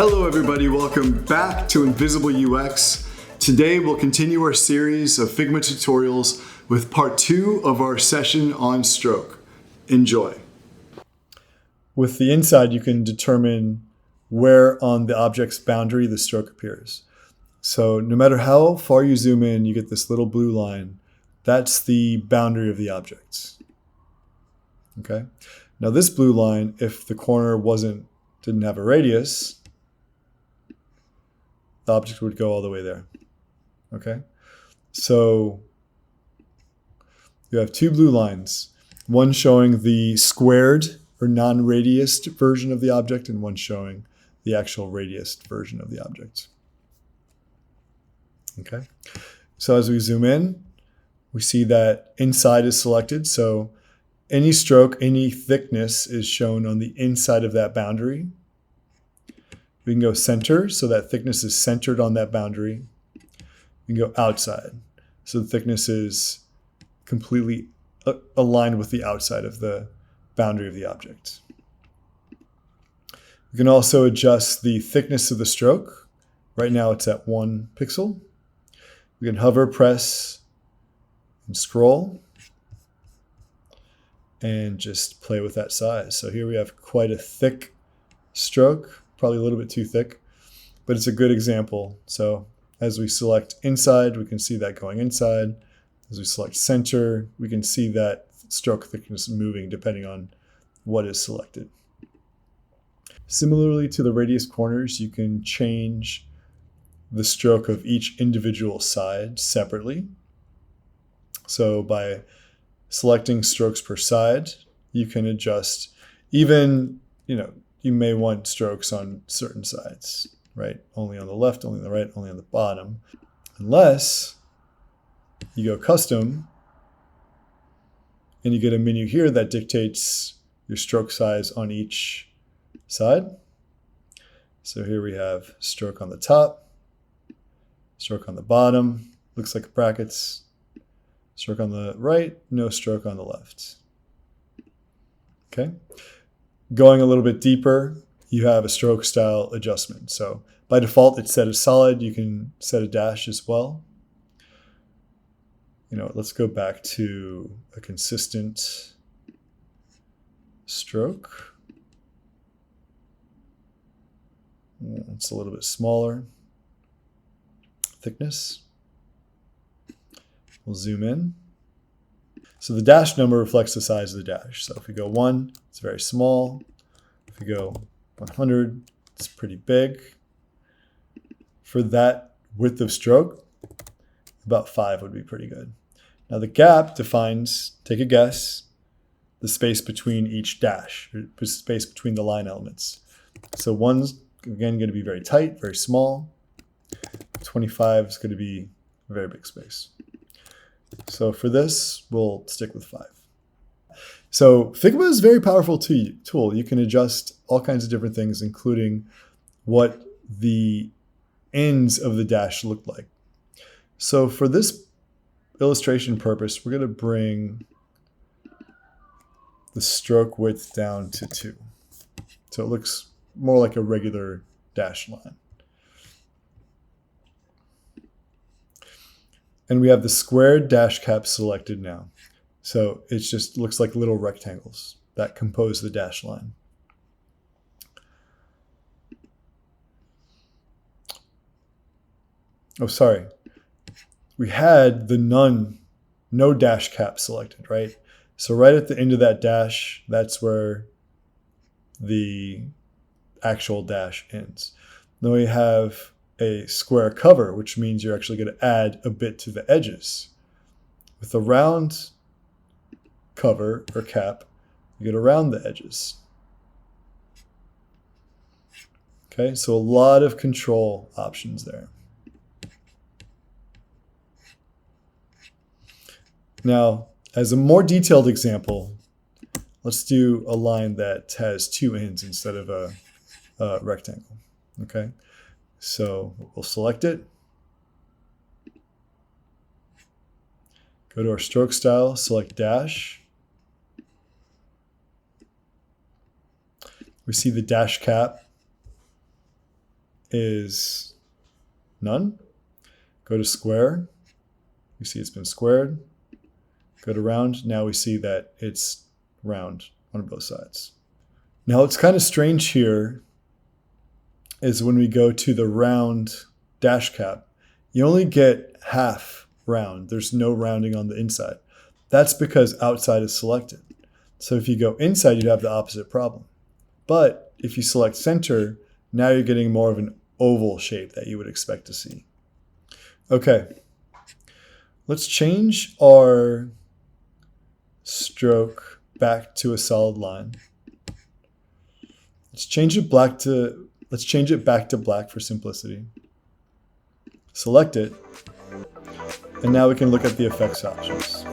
Hello everybody, welcome back to Invisible UX. Today we'll continue our series of Figma tutorials with part 2 of our session on stroke. Enjoy. With the inside, you can determine where on the object's boundary the stroke appears. So no matter how far you zoom in, you get this little blue line. That's the boundary of the object. Okay. Now this blue line, if the corner didn't have a radius, the object would go all the way there. Okay. So you have two blue lines, one showing the squared or non-radiused version of the object and one showing the actual radiused version of the object. Okay. So as we zoom in, we see that inside is selected. So any stroke, any thickness is shown on the inside of that boundary. We can go center, so that thickness is centered on that boundary. We can go outside, so the thickness is completely aligned with the outside of the boundary of the object. We can also adjust the thickness of the stroke. Right now it's at 1 pixel. We can hover, press, and scroll, and just play with that size. So here we have quite a thick stroke, probably a little bit too thick, but it's a good example. So as we select inside, we can see that going inside. As we select center, we can see that stroke thickness moving depending on what is selected. Similarly to the radius corners, you can change the stroke of each individual side separately. So by selecting strokes per side, you can adjust even, you may want strokes on certain sides, right? Only on the left, only on the right, only on the bottom. Unless you go custom and you get a menu here that dictates your stroke size on each side. So here we have stroke on the top, stroke on the bottom, looks like brackets, stroke on the right, no stroke on the left. Okay. Going a little bit deeper, you have a stroke style adjustment. So by default, it's set as solid. You can set a dash as well. Let's go back to a consistent stroke. It's a little bit smaller. Thickness. We'll zoom in. So the dash number reflects the size of the dash. So if we go 1, it's very small. If we go 100, it's pretty big. For that width of stroke, about 5 would be pretty good. Now the gap defines, take a guess, the space between each dash, or space between the line elements. So 1's, again, going to be very tight, very small. 25 is going to be a very big space. So for this, we'll stick with 5. So Figma is a very powerful tool. You can adjust all kinds of different things, including what the ends of the dash look like. So for this illustration purpose, we're going to bring the stroke width down to 2. So it looks more like a regular dash line. And we have the squared dash cap selected now. So it just looks like little rectangles that compose the dash line. Oh, sorry. We had the no dash cap selected, right? So right at the end of that dash, that's where the actual dash ends. Then we have a square cover, which means you're actually going to add a bit to the edges. With a round cover or cap, you get around the edges. Okay, so a lot of control options there. Now, as a more detailed example, let's do a line that has 2 ends instead of a rectangle. Okay. So we'll select it, go to our stroke style, select dash. We see the dash cap is none. Go to square. We see it's been squared. Go to round. Now we see that it's round on both sides. Now what's kind of strange here is when we go to the round dash cap, you only get half round. There's no rounding on the inside. That's because outside is selected. So if you go inside, you'd have the opposite problem. But if you select center, now you're getting more of an oval shape that you would expect to see. Okay, let's change our stroke back to a solid line. Let's change it back to black for simplicity. Select it, and now we can look at the effects options.